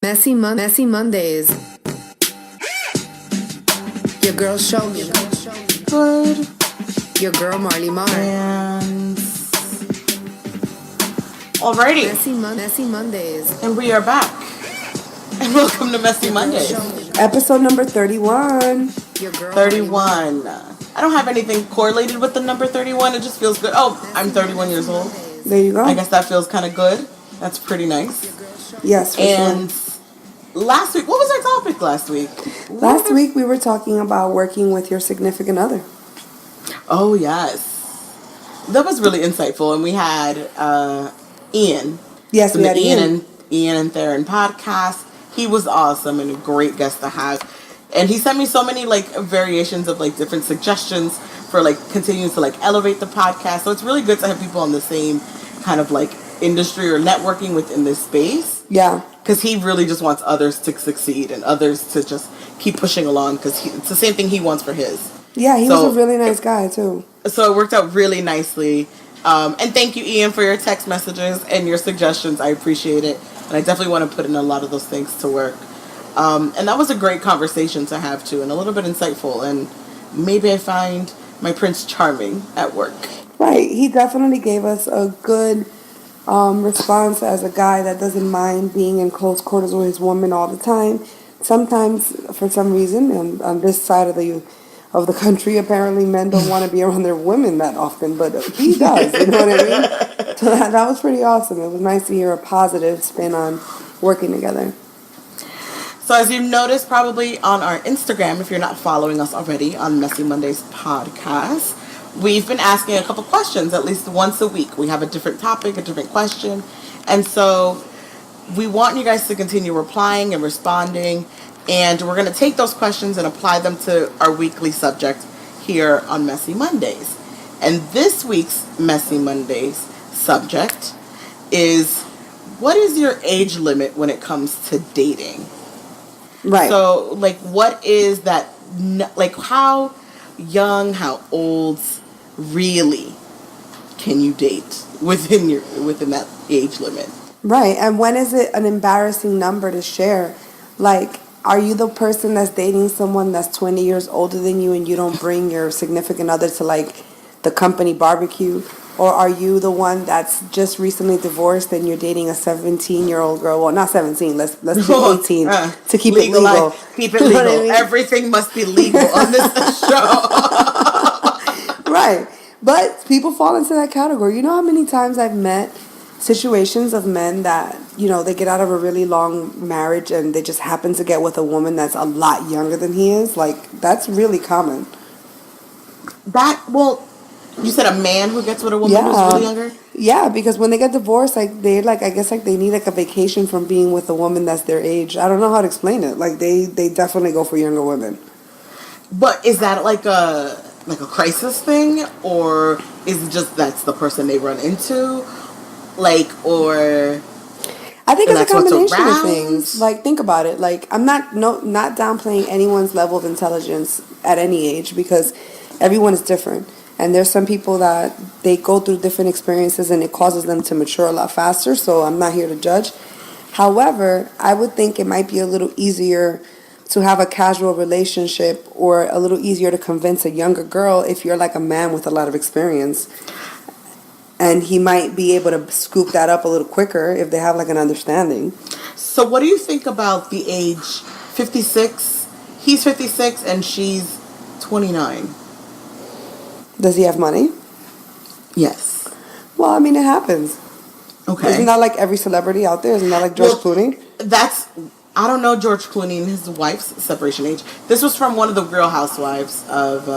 Messy Mondays. Your girl show me. Good. Your girl Marley Mar. And alrighty. Messy Mondays. And we are back. And welcome to Messy Mondays. Episode number 31. Your girl 31. I don't have anything correlated with the number 31. It just feels good. Oh, I'm 31 years old. There you go. I guess that feels kind of good. That's pretty nice. Yes, for And sure. last week, what was our topic last week? Last week we were talking about working with your significant other. Oh, yes. That was really insightful. And we had Ian. Yes, from we the had Ian. Ian and Theron podcast. He was awesome and a great guest to have. And he sent me so many like variations of like different suggestions for like continuing to like elevate the podcast. So it's really good to have people on the same kind of like industry or networking within this space. Yeah. Because he really just wants others to succeed and others to just keep pushing along because it's the same thing he wants for his. Yeah, he was a really nice guy too. So it worked out really nicely. And thank you, Ian, for your text messages and your suggestions. I appreciate it. And I definitely want to put in a lot of those things to work. And that was a great conversation to have, too, and a little bit insightful. And maybe I find my Prince charming at work. Right. He definitely gave us a good response as a guy that doesn't mind being in close quarters with his woman all the time. Sometimes, for some reason, and on this side of the country, apparently men don't want to be around their women that often, but he does, you know what I mean? So that was pretty awesome. It was nice to hear a positive spin on working together. So as you've noticed probably on our Instagram, if you're not following us already on Messy Mondays podcast, we've been asking a couple questions at least once a week. We have a different topic, a different question. And so we want you guys to continue replying and responding. And we're going to take those questions and apply them to our weekly subject here on Messy Mondays. And this week's Messy Mondays subject is, what is your age limit when it comes to dating? Right. So, like, what is that, like, how young, how old, really, can you date within that age limit? Right. And when is it an embarrassing number to share? Like, are you the person that's dating someone that's 20 years older than you and you don't bring your significant other to, like, the company barbecue? Or are you the one that's just recently divorced and you're dating a 17-year-old girl? Well, not 17. Let's do 18 to keep it legal. Keep it legal. I mean? Everything must be legal on this show. Right. But people fall into that category. You know how many times I've met situations of men that, you know, they get out of a really long marriage and they just happen to get with a woman that's a lot younger than he is? Like, that's really common. You said a man who gets with a woman who's really younger? Yeah, because when they get divorced, like, they I guess they need like a vacation from being with a woman that's their age. I don't know how to explain it. Like, they definitely go for younger women. But is that like a crisis thing, or is it just that's the person they run into? Like, or I think it's a combination of things. Like, think about it. Like, I'm not downplaying anyone's level of intelligence at any age, because everyone is different. And there's some people that they go through different experiences and it causes them to mature a lot faster. So I'm not here to judge. However, I would think it might be a little easier to have a casual relationship, or a little easier to convince a younger girl if you're like a man with a lot of experience. And he might be able to scoop that up a little quicker if they have like an understanding. So what do you think about the age 56? He's 56 and she's 29. Does he have money? Yes. Well, I mean, it happens. Okay. Isn't that like every celebrity out there? Isn't that like George Clooney? I don't know George Clooney and his wife's separation age. This was from one of the Real Housewives of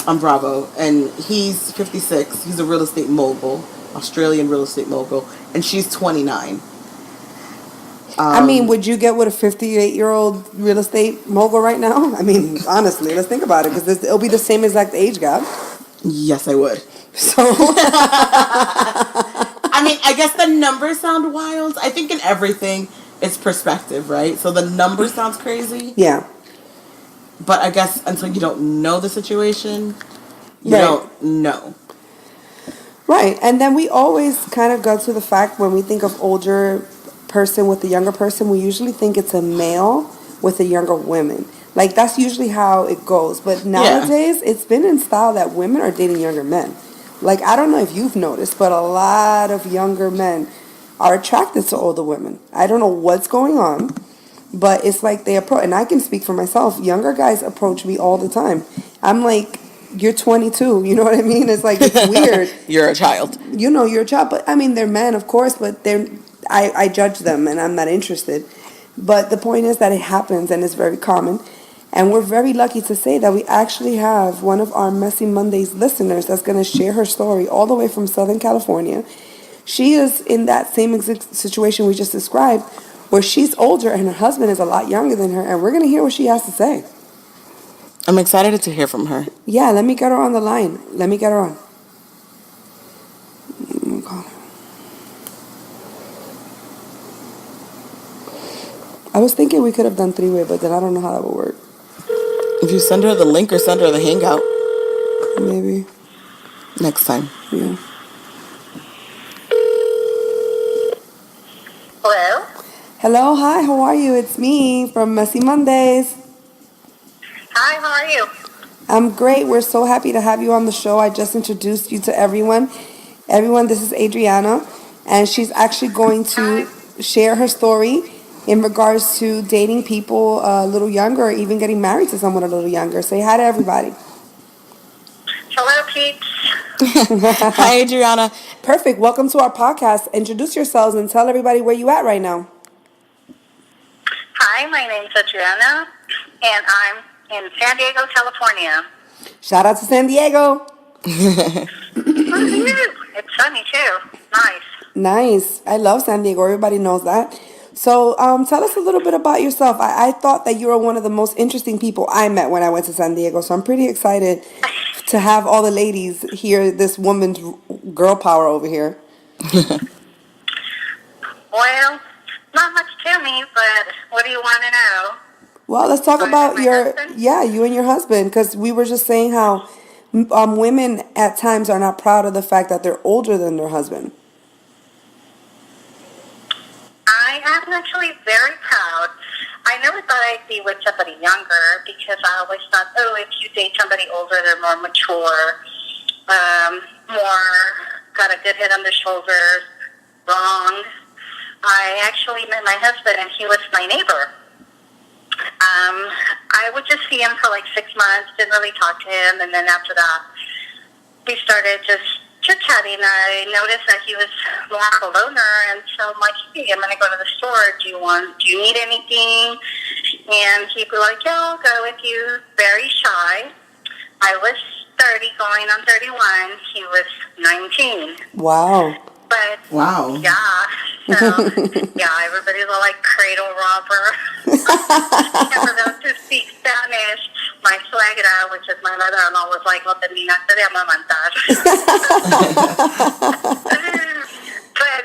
on Bravo, and he's 56. He's a real estate mogul, Australian real estate mogul, and she's 29. I mean, would you get with a 58-year-old real estate mogul right now? I mean, honestly, let's think about it, because it'll be the same exact age gap. Yes, I would. So, I mean, I guess the numbers sound wild. I think in everything, it's perspective, right? So the number sounds crazy. Yeah. But I guess until you don't know the situation, you don't know. Right. And then we always kind of go to the fact when we think of older person with a younger person, we usually think it's a male with a younger woman. Like, that's usually how it goes. But nowadays, it's been in style that women are dating younger men. Like, I don't know if you've noticed, but a lot of younger men are attracted to older women. I don't know what's going on, but it's like they approach, and I can speak for myself, younger guys approach me all the time. I'm like, you're 22, you know what I mean? It's like, it's weird. You're a child. You know, you're a child, but I mean, they're men, of course, but I judge them and I'm not interested. But the point is that it happens and it's very common. And we're very lucky to say that we actually have one of our Messy Mondays listeners that's going to share her story all the way from Southern California. She is in that same exact situation we just described, where she's older and her husband is a lot younger than her, and we're going to hear what she has to say. I'm excited to hear from her. Yeah, let me get her on the line. Let me get her on. I was thinking we could have done three-way, but then I don't know how that would work. If you send her the link or send her the hangout. Maybe. Next time. Yeah. Hello? Hello, hi, how are you? It's me from Messy Mondays. Hi, how are you? I'm great. We're so happy to have you on the show. I just introduced you to everyone. Everyone, this is Adriana, and she's actually going to share her story in regards to dating people a little younger or even getting married to someone a little younger. Say hi to everybody. Hello, peeps. Hi, Adriana. Perfect. Welcome to our podcast. Introduce yourselves and tell everybody where you at right now. Hi, my name's Adriana, and I'm in San Diego, California. Shout out to San Diego. It's sunny, too. Nice. Nice. I love San Diego. Everybody knows that. So tell us a little bit about yourself. I thought that you were one of the most interesting people I met when I went to San Diego. So I'm pretty excited to have all the ladies hear this woman's girl power over here. Well, not much to me, but what do you want to know? Well, let's talk about husband? you and your husband, because we were just saying how women at times are not proud of the fact that they're older than their husband. I am actually very proud. I never thought I'd be with somebody younger because I always thought, oh, if you date somebody older, they're more mature, more got a good head on their shoulders. Wrong. I actually met my husband, and he was my neighbor. I would just see him for like 6 months, didn't really talk to him, and then after that, we started just chit-chatting. I noticed that he was more of a loner, and so I'm like, hey, I'm going to go to the store. Do you need anything? And he'd be like, yeah, I'll go with you. Very shy. I was 30 going on 31. He was 19. Wow. But, wow. Yeah. So, yeah, everybody's all like cradle robber. Never know to speak Spanish. My suegra, which is my mother-in-law, was like, no terminaste de amamantar. But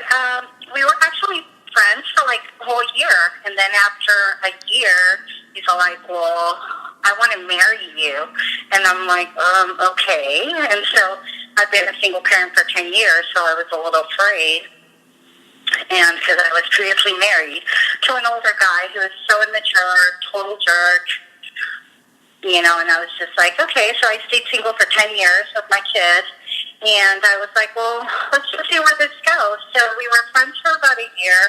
we were actually friends for like a whole year. And then after a year, he's all like, well, I want to marry you. And I'm like, okay. And so I've been a single parent for 10 years, so I was a little afraid. And because I was previously married to an older guy who was so immature, total jerk, you know, and I was just like, okay, so I stayed single for 10 years with my kid, and I was like, well, let's just see where this goes. So we were friends for about a year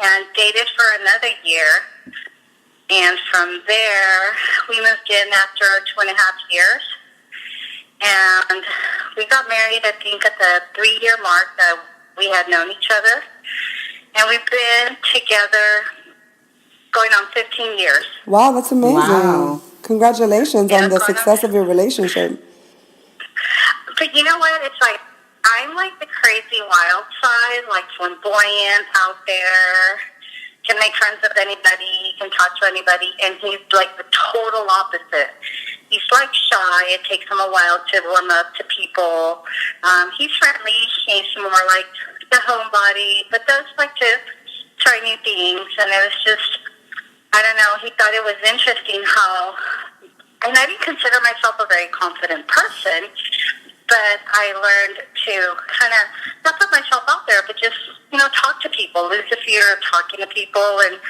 and dated for another year, and from there, we moved in after 2.5 years, and we got married, I think, at the 3-year mark that we had known each other. And we've been together going on 15 years. Wow, that's amazing. Wow. Congratulations on the success of your relationship. But you know what? It's like, I'm like the crazy wild side, like flamboyant out there, can make friends with anybody, can talk to anybody, and he's like the total opposite. He's like shy. It takes him a while to warm up to people. He's friendly. He's more like the homebody, but does like to try new things. And it was just, I don't know, he thought it was interesting how, and I didn't consider myself a very confident person, but I learned to kind of not put myself out there, but just, talk to people, lose the fear of talking to people. And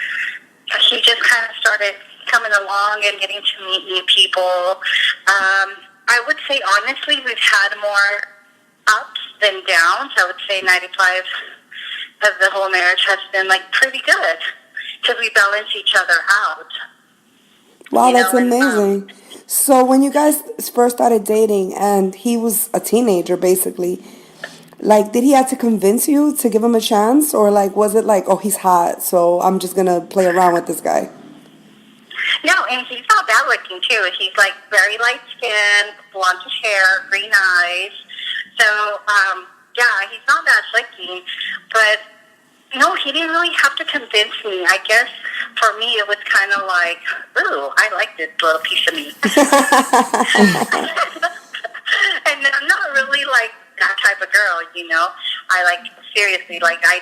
he just kind of started coming along and getting to meet new people. I would say, honestly, we've had more ups than downs. I would say 95 of the whole marriage has been, pretty good because we balance each other out. Wow, that's amazing. So when you guys first started dating and he was a teenager, basically, did he have to convince you to give him a chance? Or, was it oh, he's hot, so I'm just going to play around with this guy? No, and he's not bad looking, too. He's, very light-skinned, blondish hair, green eyes. So, yeah, he's not bad looking. But, no, he didn't really have to convince me. I guess for me it was kind of like, ooh, I like this little piece of meat. And I'm not really that type of girl, I seriously, I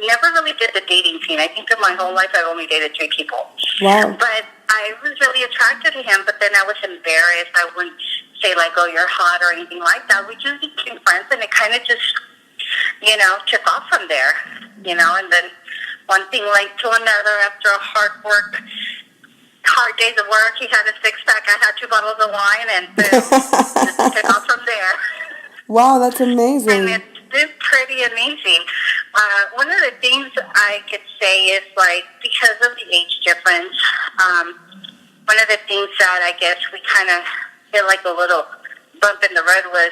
never really did the dating scene. I think in my whole life I've only dated 3 people. Wow. But I was really attracted to him, but then I was embarrassed. I wouldn't say oh, you're hot or anything like that. We just became friends, and it kind of just, took off from there, and then one thing led to another. After a hard days of work, he had a 6-pack, I had 2 bottles of wine, and boom, just took off from there. Wow, that's amazing. And it's been pretty amazing. One of the things I could say is, because of the age difference, one of the things that I guess we kind of hit a little bump in the road was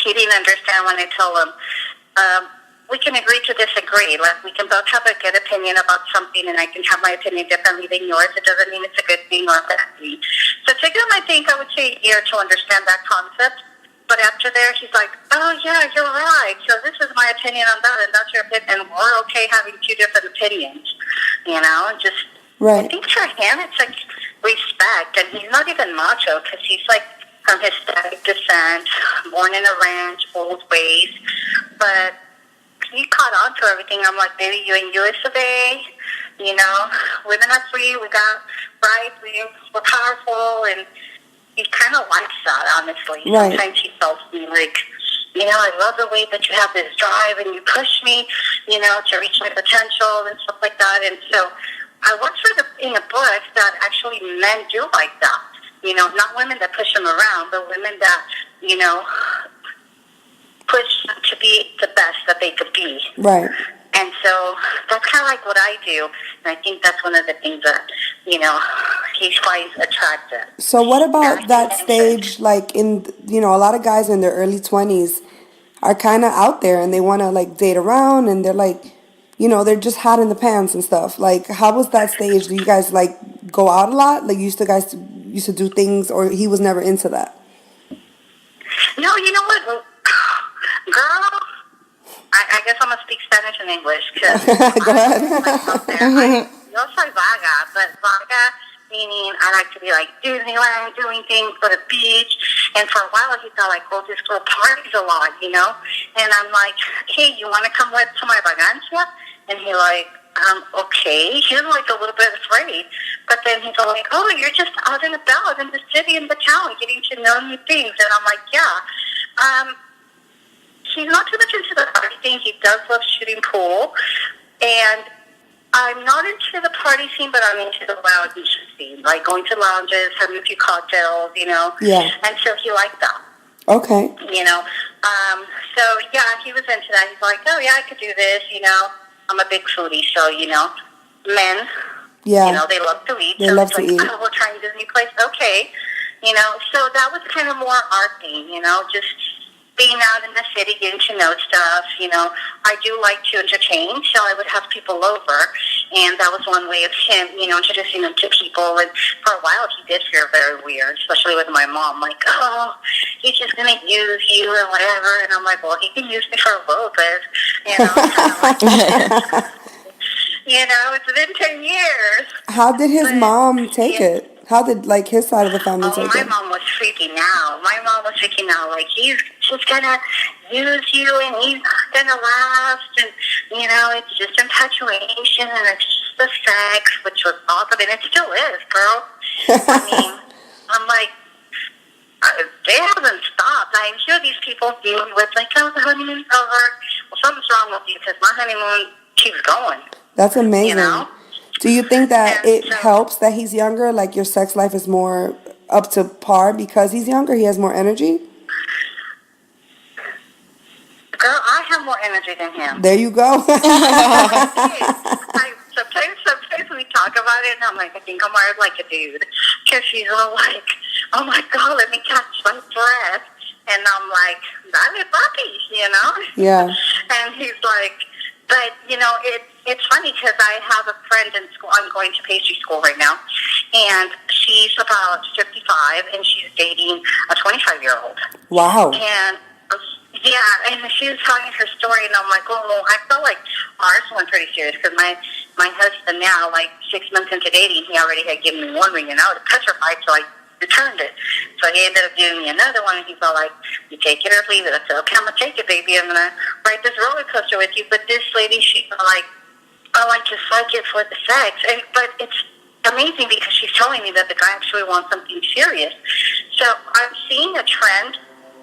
he didn't understand when I told him, we can agree to disagree. We can both have a good opinion about something, and I can have my opinion differently than yours. It doesn't mean it's a good thing or a bad thing. So it took him, I think, I would say a year to understand that concept. But after there, he's like, oh, yeah, you're right. So this is my opinion on that, and that's your opinion. And we're okay having 2 different opinions, just, right. I think for him, it's respect. And he's not even macho because he's from Hispanic descent, born in a ranch, old ways. But he caught on to everything. I'm like, baby, you in US of A, women are free, we got rights, we're powerful, and he kind of likes that, honestly. Right. Sometimes he tells me, I love the way that you have this drive and you push me, to reach my potential and stuff like that. And so I worked in a book that actually men do like that. Not women that push them around, but women that, push them to be the best that they could be. Right. And so that's kind of what I do. And I think that's one of the things that, he's quite attractive. So what about that stage, in, a lot of guys in their early 20s are kind of out there and they want to, date around and they're they're just hot in the pants and stuff. How was that stage? Do you guys, go out a lot? Used to do things, or he was never into that? No, you know what? Girl, I guess I'm going to speak Spanish and English. Go ahead. Yo soy vaga, but vaga meaning I like to be Disneyland, doing things, go to the beach. And for a while he thought oh, this girl parties a lot, And I'm like, hey, you want to come with to my vagancia? And he okay. He was a little bit afraid. But then he's like, oh, you're just out and about in the city and the town, getting to know new things. And I'm like, yeah. He's not too much into the party thing. He does love shooting pool. And I'm not into the party scene, but I'm into the lounge scene. Going to lounges, having a few cocktails, Yeah. And so he liked that. Okay. So, yeah, he was into that. He's like, oh, yeah, I could do this, I'm a big foodie, so, men, yeah. They love to eat. They so love it's to eat. Oh, we're trying Disney place. Okay. So that was kind of more our thing, just being out in the city, getting to know stuff, I do like to entertain, so I would have people over, and that was one way of him, introducing them to people, and for a while he did feel very weird, especially with my mom, oh, he's just going to use you or whatever, and I'm like, well, he can use me for a little bit, it's been 10 years. How did his mom take it? How did, his side of the family take my it? mom was freaking out. He's just going to use you and he's going to last. And, it's just infatuation and it's just the sex, which was awesome. And it still is, girl. I mean, I'm like, they haven't stopped. I'm sure these people dealing with, like, oh, the honeymoon's over. Well, something's wrong with you because my honeymoon keeps going. That's amazing. You know? Do you think that And it so, helps that he's younger? Like your sex life is more up to par because he's younger? He has more energy? girl, I have more energy than him. There you go. Sometimes we talk about it, and I'm like, I think I'm wired like a dude. Because he's all like, oh my God, let me catch my breath. And I'm like, dale, papi, you know? Yeah. And he's like, but, you know, it's funny because I have a friend in school. I'm going to pastry school right now. And she's about 55, and she's dating a 25-year-old. Wow. And yeah, and she was telling her story, and I'm like, oh, I felt like ours went pretty serious because my husband now, like 6 months into dating, he already had given me one ring, and I was petrified, so I returned it. So he ended up giving me another one, and he felt like, you take it or leave it. I said, okay, I'm going to take it, baby. I'm going to ride this roller coaster with you. But this lady, she felt like, I like to suck it for the sex. But it's amazing because she's telling me that the guy actually wants something serious. So I'm seeing a trend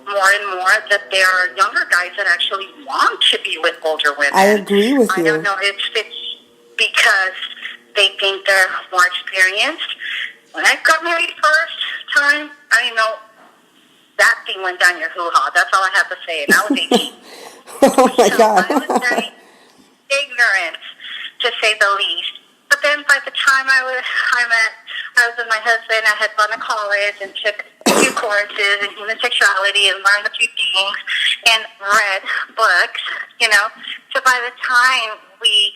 more and more that there are younger guys that actually want to be with older women. I agree with you. I don't know if it's because they think they're more experienced. When I got married first time, I didn't know that thing went down your hoo-ha. That's all I have to say. And I was 18. Oh my God. I was very ignorant, to say the least. But then by the time I was with my husband, I had gone to college and took a few courses in human sexuality and learned a few things and read books, you know. So by the time we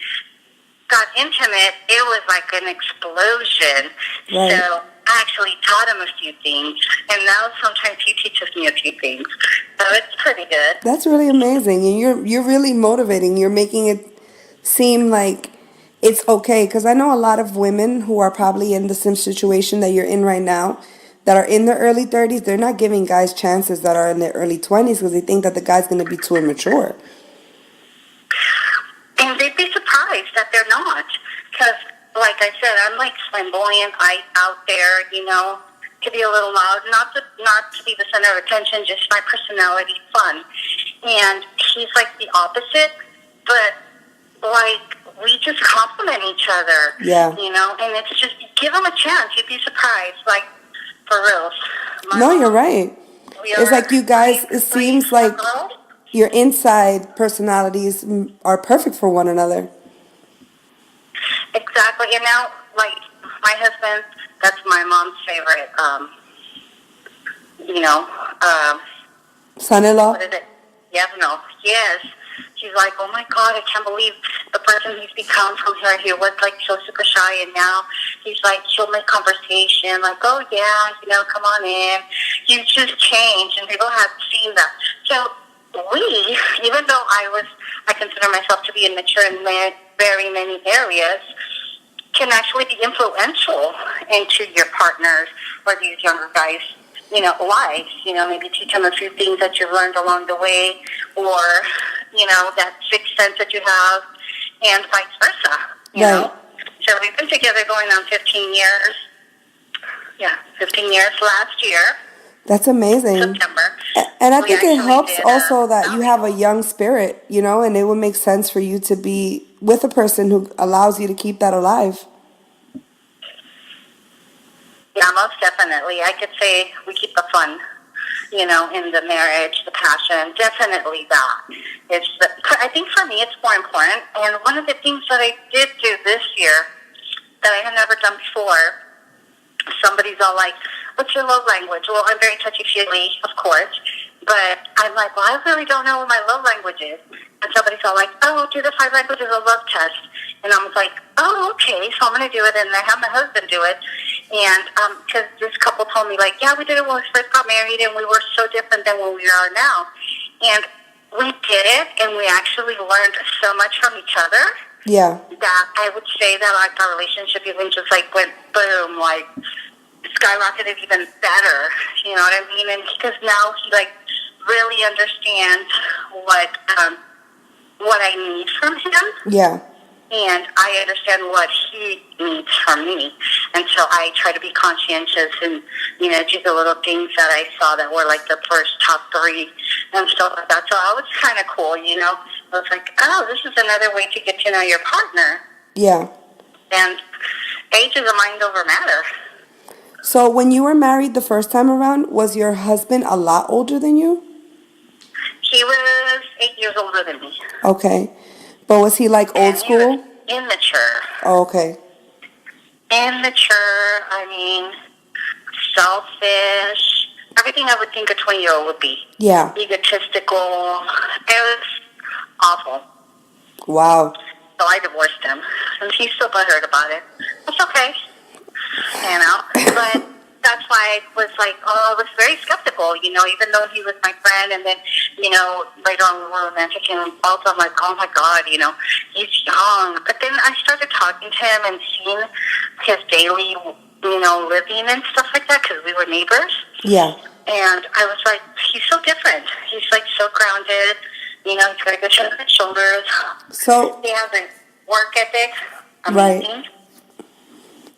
got intimate, it was like an explosion. Right. So I actually taught him a few things, and now sometimes he teaches me a few things. So it's pretty good. That's really amazing, and you're really motivating. You're making it seem like it's okay, because I know a lot of women who are probably in the same situation that you're in right now, that are in their early 30s. They're not giving guys chances that are in their early 20s because they think that the guy's going to be too immature. And they'd be surprised that they're not. Because, like I said, I'm like flamboyant, out there, you know, to be a little loud, not to be the center of attention, just my personality, fun. And he's like the opposite, but like we just compliment each other. Yeah. You know, and it's just, give him a chance. You'd be surprised, like, for real. No, you're right. It's like you guys, it seems like your inside personalities are perfect for one another. Exactly. And now, like, my husband, that's my mom's favorite, son-in-law? what is it? Yes. She's like, oh my God, I can't believe the person he's become from her. He was like so super shy, and now he's like, she'll make conversation, like, oh yeah, you know, come on in. You've just changed, and people have seen that. So we, even though I consider myself to be immature in very many areas, can actually be influential into your partners or these younger guys, you know, lives. You know, maybe teach them a few things that you've learned along the way, or, you know, that sixth sense that you have, and vice versa, you know. So we've been together going on 15 years. Yeah, 15 years last year. That's amazing. September. And I think it helps also that you have a young spirit, you know, and it would make sense for you to be with a person who allows you to keep that alive. Yeah, most definitely. I could say we keep the fun, you know, in the marriage, the passion. Definitely that. I think for me it's more important. And one of the things that I did do this year that I had never done before, somebody's all like, what's your love language? Well, I'm very touchy-feely, of course. But I'm like, well, I really don't know what my love language is. And somebody's all like, oh, do the 5 languages of love test. And I was like, oh, okay, so I'm going to do it. And I have my husband do it. And because this couple told me, like, yeah, we did it when we first got married, and we were so different than what we are now. And we did it, and we actually learned so much from each other. Yeah. That I would say that, like, our relationship even just, like, went boom, like, skyrocketed even better. You know what I mean? And because now he, like, really understands what I need from him. Yeah. and I understand what he needs from me. And so I try to be conscientious and, do the little things that I saw that were like the first top 3 and stuff like that. So I was kind of cool, I was like, oh, this is another way to get to know your partner. Yeah. And age is a mind over matter. So when you were married the first time around, was your husband a lot older than you? He was 8 years older than me. Okay. But was he like old school? He was immature. Oh, okay. Immature, selfish, everything I would think a 20-year-old would be. Yeah. Egotistical. It was awful. Wow. So I divorced him. And he's still butthurt about it. It's okay. But that's why I was like, I was very skeptical, even though he was my friend. And then, later on we were romantic and also I'm like, oh my God, he's young. But then I started talking to him and seeing his daily, living and stuff like that because we were neighbors. Yeah. And I was like, he's so different. He's like so grounded. He's got a good head on his shoulders. So he has a work ethic. Amazing. Right.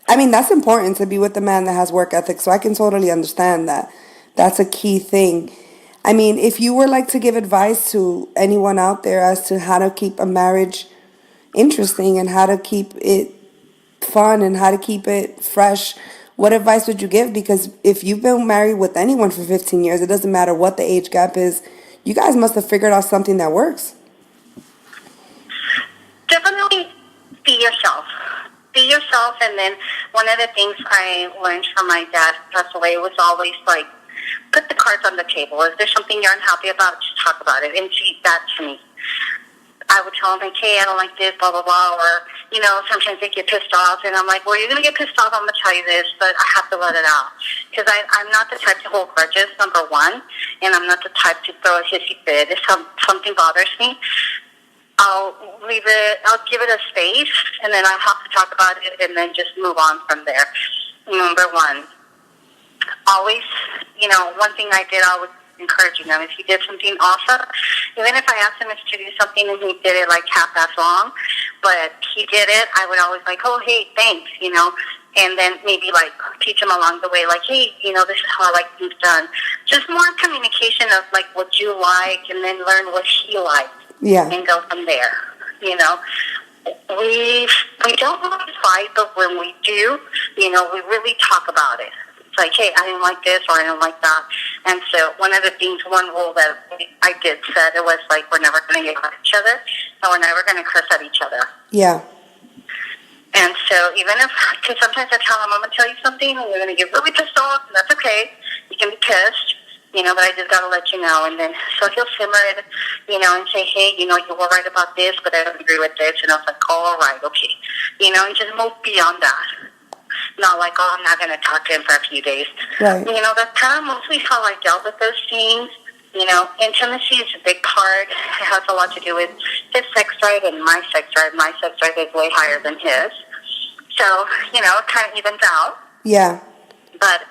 I mean, that's important to be with a man that has work ethic, so I can totally understand that. That's a key thing. I mean, if you were like to give advice to anyone out there as to how to keep a marriage interesting and how to keep it fun and how to keep it fresh, what advice would you give? Because if you've been married with anyone for 15 years, it doesn't matter what the age gap is, you guys must have figured out something that works. Definitely be yourself. Be yourself, and then one of the things I learned from my dad who passed away was always like, put the cards on the table. If there's something you're unhappy about, just talk about it. And see, that to me. I would tell him, like, hey, I don't like this, blah, blah, blah, or, sometimes they get pissed off, and I'm like, well, you're going to get pissed off, I'm going to tell you this, but I have to let it out. Because I'm not the type to hold grudges, number one, and I'm not the type to throw a hissy fit. If something bothers me, I'll give it a space, and then I'll have to talk about it, and then just move on from there. Number one, always, one thing I did, I was encouraging them. If he did something awesome, even if I asked him to do something and he did it like half-ass wrong, but he did it, I would always like, oh, hey, thanks, and then maybe like teach him along the way, like, hey, this is how I like things done. Just more communication of like what you like, and then learn what he likes. Yeah. And go from there. We don't really fight, but when we do, we really talk about it. It's like, hey, I didn't like this or I didn't like that. And so one rule that I did said, it was like, we're never going to yell at each other and we're never going to curse at each other. Yeah. And so because sometimes I tell him, I'm going to tell you something and you're going to get really pissed off, and that's okay. You can be pissed. But I just got to let you know. And then, so he'll simmer it, and say, hey, you were right about this, but I don't agree with this. And I was like, all right, okay. And just move beyond that. Not like, oh, I'm not going to talk to him for a few days. Right. That's kind of mostly how I dealt with those things. Intimacy is a big part. It has a lot to do with his sex drive and my sex drive. My sex drive is way higher than his. So, it kind of evens out. Yeah. But,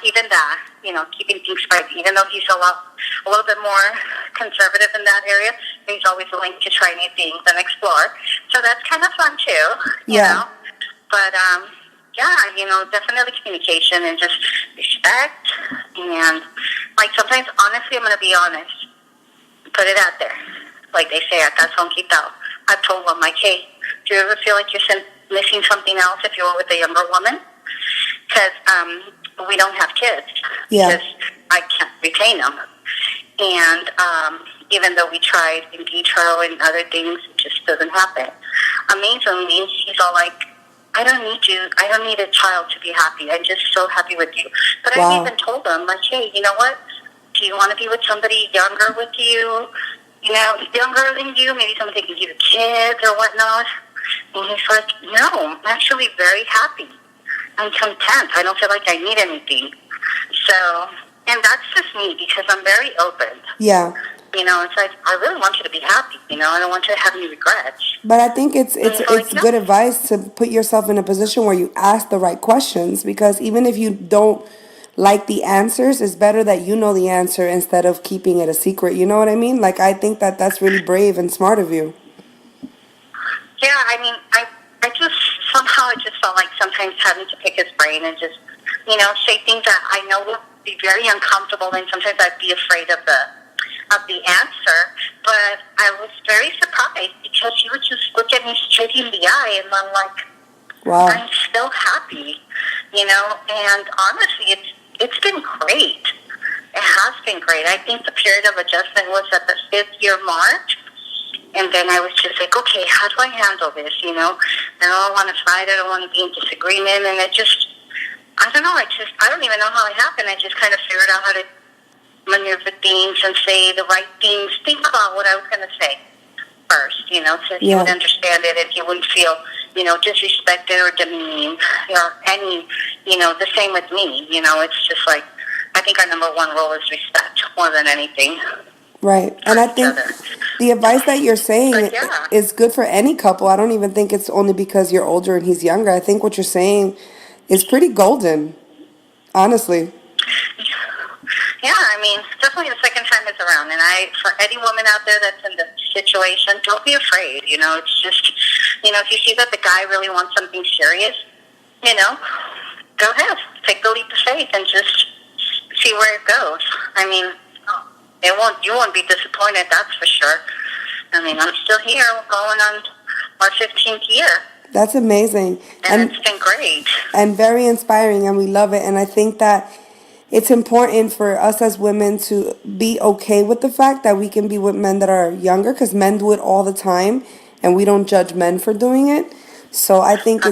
even that, keeping things right, even though he's a little bit more conservative in that area, he's always willing to try new things and explore. So that's kind of fun too, you know. But, definitely communication and just respect. And, like, sometimes, honestly, I'm going to be honest. Put it out there. Like they say, acá son quitado. I've told them, like, hey, do you ever feel like you're missing something else if you were with a younger woman? Because we don't have kids. Yeah. Because I can't retain them. And even though we tried in vitro and other things, it just doesn't happen. Amazingly, he's all like, I don't need you. I don't need a child to be happy. I'm just so happy with you. But Wow. I've even told him, like, hey, you know what? Do you want to be with somebody younger with you? Younger than you? Maybe somebody can give you kids or whatnot. And he's like, no, I'm actually very happy. I'm content. I don't feel like I need anything. So, and that's just me because I'm very open. Yeah. It's like, I really want you to be happy. I don't want you to have any regrets. But I think it's like, good advice to put yourself in a position where you ask the right questions, because even if you don't like the answers, it's better that you know the answer instead of keeping it a secret. You know what I mean? Like, I think that that's really brave and smart of you. Yeah, I mean, I just somehow I just felt like sometimes having to pick his brain and just, say things that I know would be very uncomfortable, and sometimes I'd be afraid of the answer. But I was very surprised because he would just look at me straight in the eye, and I'm like, Wow. I'm still happy, And honestly, it's been great. It has been great. I think the period of adjustment was at the 5th-year mark. And then I was just like, okay, how do I handle this, I don't want to fight. I don't want to be in disagreement. And it just, I don't know. I don't even know how it happened. I just kind of figured out how to maneuver things and say the right things. Think about what I was going to say first, so he would understand it and he wouldn't feel, disrespected or demeaned or any, the same with me. It's just like, I think our number one rule is respect more than anything. Right. And I think the advice that you're saying is good for any couple. I don't even think it's only because you're older and he's younger. I think what you're saying is pretty golden, honestly. Yeah, I mean, definitely the second time is around. And for any woman out there that's in the situation, don't be afraid. It's just, if you see that the guy really wants something serious, go ahead. Take the leap of faith and just see where it goes. I mean, you won't be disappointed, that's for sure. I mean, I'm still here going on our 15th year. That's amazing. And it's been great. And very inspiring, and we love it. And I think that it's important for us as women to be okay with the fact that we can be with men that are younger, because men do it all the time, and we don't judge men for doing it. So I think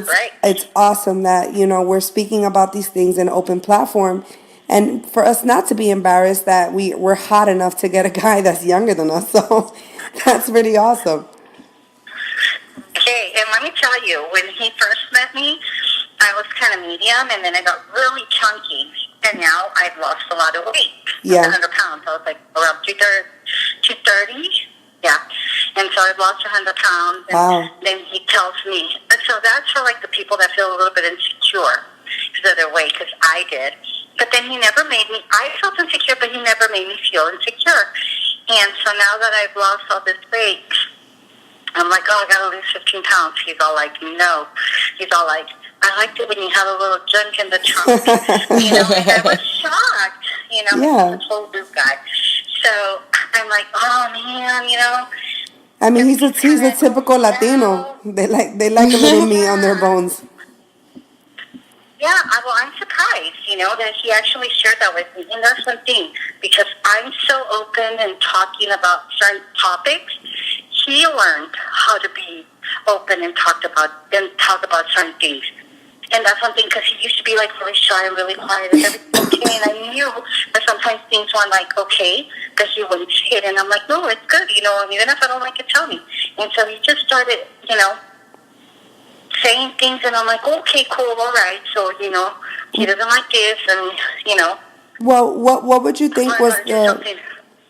it's awesome that, we're speaking about these things in an open platform. And for us not to be embarrassed that we're hot enough to get a guy that's younger than us. So that's really awesome. Okay, and let me tell you, when he first met me, I was kind of medium, and then I got really chunky. And now I've lost a lot of weight. Yeah. 100 pounds. I was like around 230. Yeah. And so I've lost 100 pounds. And wow. Then he tells me. And so that's for like the people that feel a little bit insecure because of their weight, because I did. But then he never made me, I felt insecure, but he never made me feel insecure. And so now that I've lost all this weight, I'm like, oh, I got to lose 15 pounds. He's all like, no. He's all like, I liked it when you had a little junk in the trunk. And I was shocked. Yeah. He's a total boob guy. So I'm like, oh, man, I mean, he's a typical Latino. They like a little meat on their bones. Yeah, well, I'm surprised, that he actually shared that with me. And that's one thing, because I'm so open and talking about certain topics. He learned how to be open and talk about certain things. And that's one thing, because he used to be like really shy and really quiet and everything okay. And I knew that sometimes things weren't like okay, because he wouldn't say it. And I'm like, no, it's good, even if I don't like it, tell me. And so he just started, saying things, and I'm like, okay, cool, all right. So, he doesn't like this, and, Well, what would you think was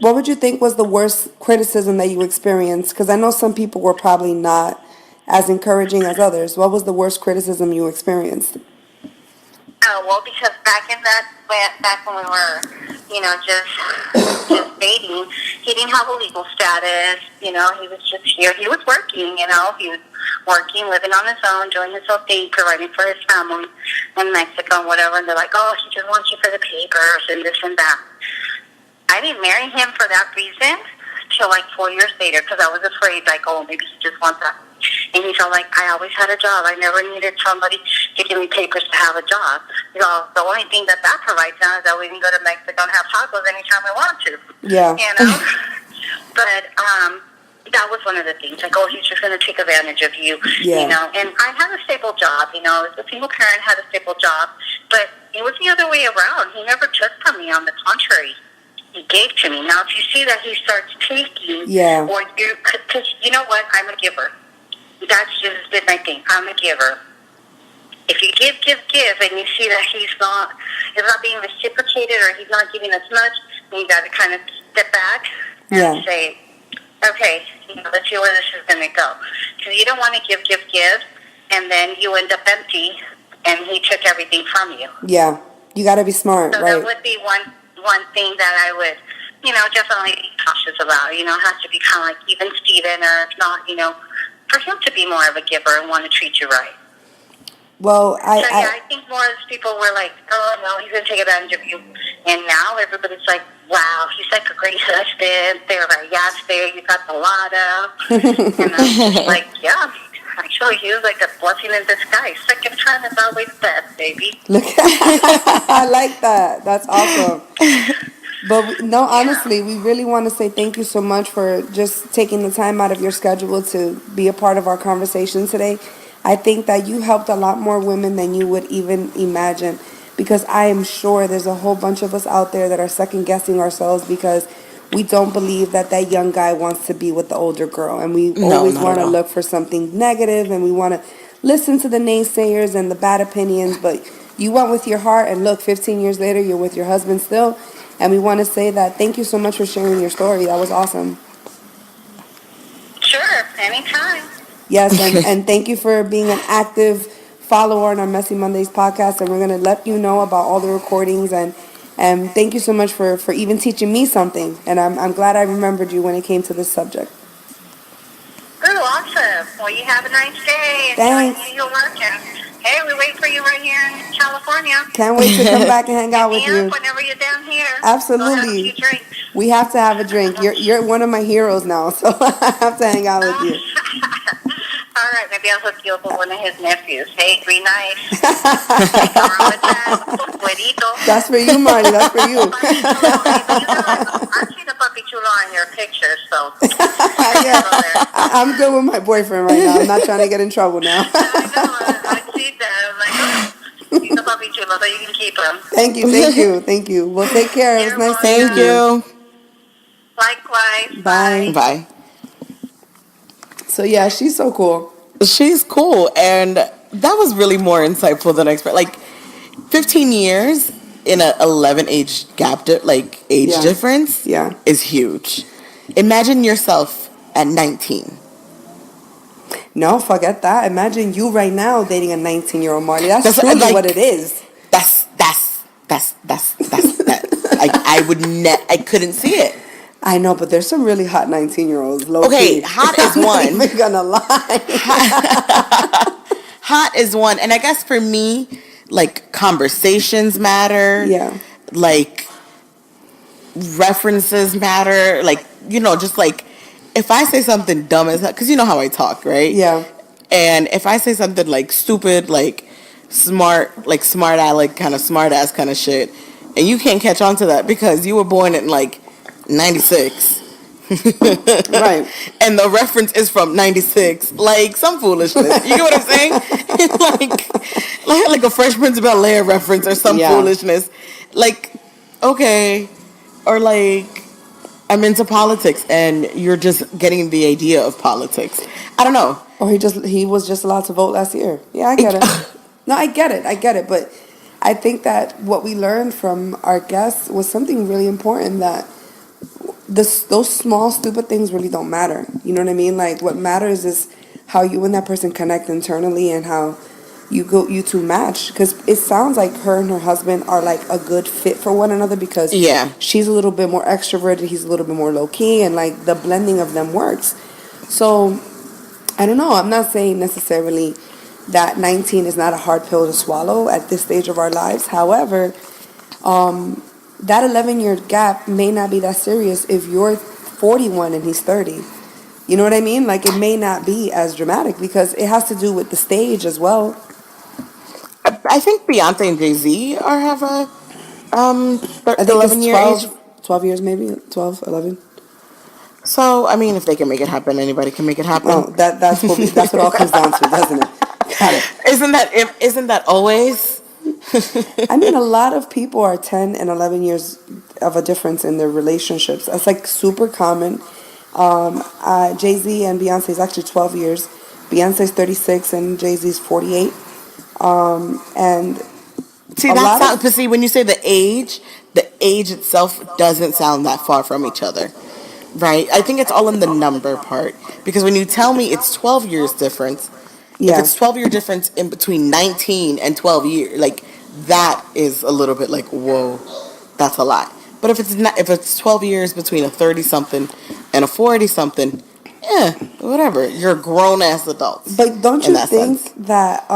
what would you think was the worst criticism that you experienced? Because I know some people were probably not as encouraging as others. What was the worst criticism you experienced? Well, because back when we were, just dating, he didn't have a legal status. He was just here. He was working. He was working, living on his own, doing his own thing, providing for his family in Mexico and whatever. And they're like, oh, he just wants you for the papers and this and that. I didn't marry him for that reason till like 4 years later, because I was afraid, like, oh, maybe he just wants that. And he felt like, I always had a job. I never needed somebody to give me papers to have a job. The only thing that provides now is that we can go to Mexico and have tacos anytime we want to. Yeah. But that was one of the things. Like, oh, he's just going to take advantage of you. Yeah. And I had a stable job. I was a single parent, had a stable job. But it was the other way around. He never took from me. On the contrary, he gave to me. Now, if you see that he starts taking, or because you know what, I'm a giver. That's just been my thing. I'm a giver. If you give, and you see that he's not being reciprocated, or he's not giving as much, then you got to kind of step back and say, okay, let's see where this is going to go. Because you don't want to give, and then you end up empty, and he took everything from you. Yeah, you got to be smart, so right? That would be one thing that I would, definitely be cautious about. It has to be kind of like even Steven, or if not, for him to be more of a giver and want to treat you right. Well, I think more as people were like, oh no, he's gonna take advantage of you, and now everybody's like, wow, he's like a great husband. They're rayaste, you got the lada, and I'm just like, yeah. Actually, he was like a blessing in disguise. Second time is always best, baby. Look, I like that. That's awesome. But no, honestly, we really want to say thank you so much for just taking the time out of your schedule to be a part of our conversation today. I think that you helped a lot more women than you would even imagine, because I am sure there's a whole bunch of us out there that are second guessing ourselves because we don't believe that young guy wants to be with the older girl, and we always want to look for something negative, and we want to listen to the naysayers and the bad opinions. But you went with your heart, and look, 15 years later, you're with your husband still, and we want to say that thank you so much for sharing your story. That was awesome. Sure, anytime. Yes, and thank you for being an active follower on our Messy Mondays podcast, and we're going to let you know about all the recordings, and thank you so much for even teaching me something, and I'm glad I remembered you when it came to this subject. Good, awesome. Well, you have a nice day. Thanks. Enjoy your work, and hey, we wait for you right here in California. Can't wait to come back and hang out with you. Whenever you're down here. Absolutely. We'll have a few drinks. We have to have a drink. You're one of my heroes now, so I have to hang out with you. All right, maybe I'll hook you up with one of his nephews. Hey, green eyes. That's for you, Marty. That's for you. I've seen a puppy chulo on your picture, so. Yeah. I'm good with my boyfriend right now. I'm not trying to get in trouble now. I know. I see that. I'm like, oh, he's a puppy chulo, so you can keep him. Thank you. Well, take care. It was nice. Thank you. Likewise. Bye. Bye. So yeah, she's so cool. She's cool, and that was really more insightful than I expected. Like, 15 years in a 11 age gap, difference, is huge. Imagine yourself at 19. No, forget that. Imagine you right now dating a 19-year-old Marty. That's truly what it is. That's I couldn't see it. I know, but there's some really hot 19-year-olds. Okay, hot is one. I'm not even gonna lie. Hot is one. And I guess for me, like, conversations matter. Yeah. Like, references matter. Like, just like, if I say something dumb as hell, because you know how I talk, right? Yeah. And if I say something, like, stupid, like, smart aleck, kind of smart ass kind of shit, and you can't catch on to that because you were born in, like, 96. Right. And the reference is from 96. Like, some foolishness. You get what I'm saying? like a Fresh Prince of Bel-Air reference or some foolishness. Like, okay. Or like, I'm into politics and you're just getting the idea of politics. I don't know. Or he was just allowed to vote last year. Yeah, I get it. No, I get it. But I think that what we learned from our guests was something really important, that those small stupid things really don't matter. You know what I mean? Like, what matters is how you and that person connect internally and how you two match. Because it sounds like her and her husband are like a good fit for one another, because she's a little bit more extroverted, he's a little bit more low key, and like the blending of them works. So I don't know. I'm not saying necessarily that 19 is not a hard pill to swallow at this stage of our lives. However, that 11-year gap may not be that serious if you're 41 and he's 30. You know what I mean? Like, it may not be as dramatic because it has to do with the stage as well. I think Beyonce and Jay-Z have a 11-year age. 12 years maybe? 12, 11? So, I mean, if they can make it happen, anybody can make it happen. Oh, that's what it all comes down to, doesn't it? Got it. Isn't that always? I mean, a lot of people are 10 and 11 years of a difference in their relationships. That's like super common. Jay-Z and Beyonce is actually 12 years. Beyonce's 36 and Jay-Z's 48. And see, but see, when you say the age itself doesn't sound that far from each other, right? I think it's all in the number part, because when you tell me it's 12 years difference, if it's 12-year difference in between 19 and 12 years, like, that is a little bit like, whoa, that's a lot. But if it's 12 years between a 30-something and a 40-something, Yeah, whatever. You're grown ass adults. But don't in you that think sense. that,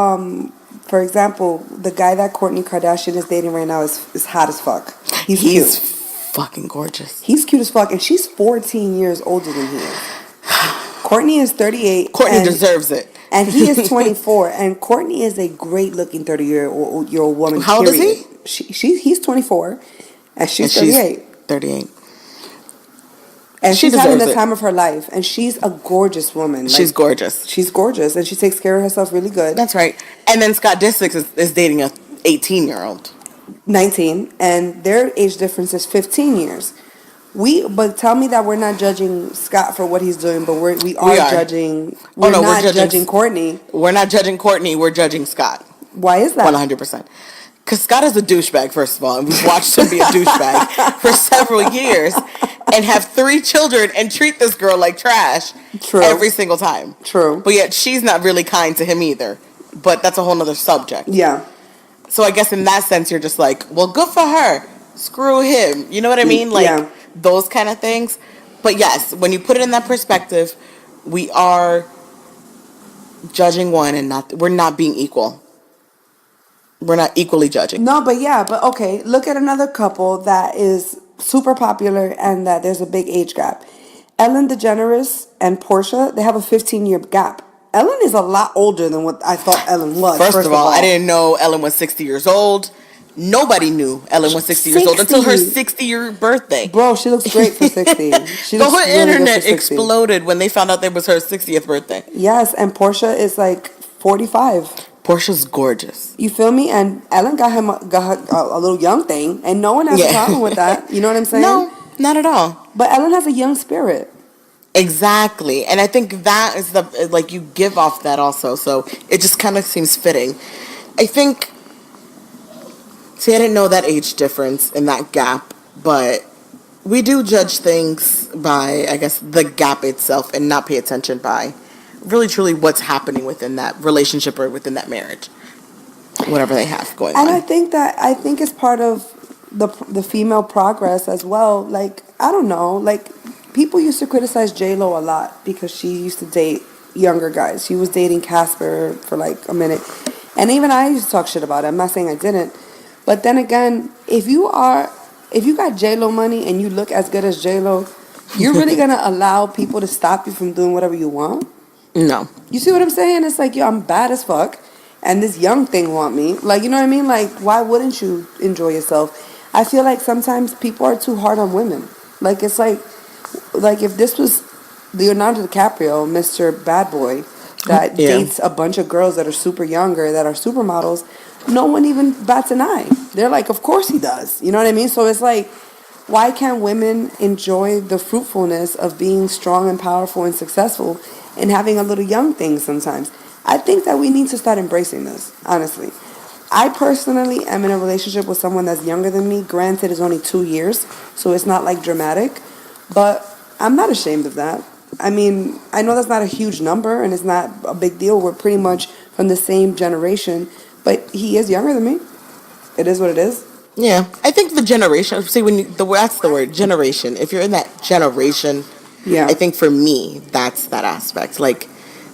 for example, the guy that Kourtney Kardashian is dating right now is hot as fuck. He's He's cute. fucking gorgeous. He's cute as fuck, and she's 14 years older than he is. Courtney is 38. Courtney deserves it. And he is 24. And Courtney is a great looking 30-year-old woman. How old is he? He's 24, and she's 38. 38. And She she's having the deserves it. time of her life, and she's a gorgeous woman. She's gorgeous. She's gorgeous, and she takes care of herself really good. That's right. And then Scott Disick is dating a 18-year-old. 19, and their age difference is 15 years. But tell me that we're not judging Scott for what he's doing, but we are judging. We're not judging Courtney. We're not judging Courtney. We're judging Scott. Why is that? 100%. Because Scott is a douchebag, first of all, and we've watched him be a douchebag for several years, and have 3 children and treat this girl like trash. True. Every single time. True. But yet she's not really kind to him either. But that's a whole nother subject. Yeah. So I guess in that sense, you're just like, well, good for her. Screw him. You know what I mean? Like, yeah. Those kind of things. But yes, when you put it in that perspective, we are judging one and we're not being equal. We're not equally judging. No, but okay. Look at another couple that is super popular and that there's a big age gap. Ellen DeGeneres and Portia, they have a 15-year gap. Ellen is a lot older than what I thought Ellen was. First of all, I didn't know Ellen was 60 years old. Nobody knew Ellen was 60 years old until her 60-year birthday. Bro, she looks great for 60. The whole internet exploded when they found out it was her 60th birthday. Yes, and Portia is like 45. Portia's gorgeous. You feel me? And Ellen got her a little young thing, and no one has a problem with that. You know what I'm saying? No, not at all. But Ellen has a young spirit. Exactly. And I think that is you give off that also. So it just kind of seems fitting. I think, I didn't know that age difference and that gap, but we do judge things by, I guess, the gap itself and not pay attention by really truly what's happening within that relationship or within that marriage, whatever they have going on. And I think it's part of the female progress as well. Like, I don't know, like, people used to criticize J-Lo a lot because she used to date younger guys. She was dating Casper for like a minute, and even I used to talk shit about it. I'm not saying I didn't, but then again, if you got J-Lo money and you look as good as J-Lo, you're really gonna allow people to stop you from doing whatever you want? No. You see what I'm saying? It's like, yo, I'm bad as fuck, and this young thing want me. Like, you know what I mean? Like, why wouldn't you enjoy yourself? I feel like sometimes people are too hard on women. Like, it's like if this was Leonardo DiCaprio, Mr. Bad Boy, that dates a bunch of girls that are super younger, that are supermodels, no one even bats an eye. They're like, of course he does. You know what I mean? So it's like, why can't women enjoy the fruitfulness of being strong and powerful and successful and having a little young thing sometimes? I think that we need to start embracing this, honestly. I personally am in a relationship with someone that's younger than me. Granted, it's only 2 years, so it's not like dramatic, but I'm not ashamed of that. I mean, I know that's not a huge number and it's not a big deal. We're pretty much from the same generation, but he is younger than me. It is what it is. Yeah, I think the generation. See, that's the word, generation. If you're in that generation, yeah, I think for me, that's that aspect. Like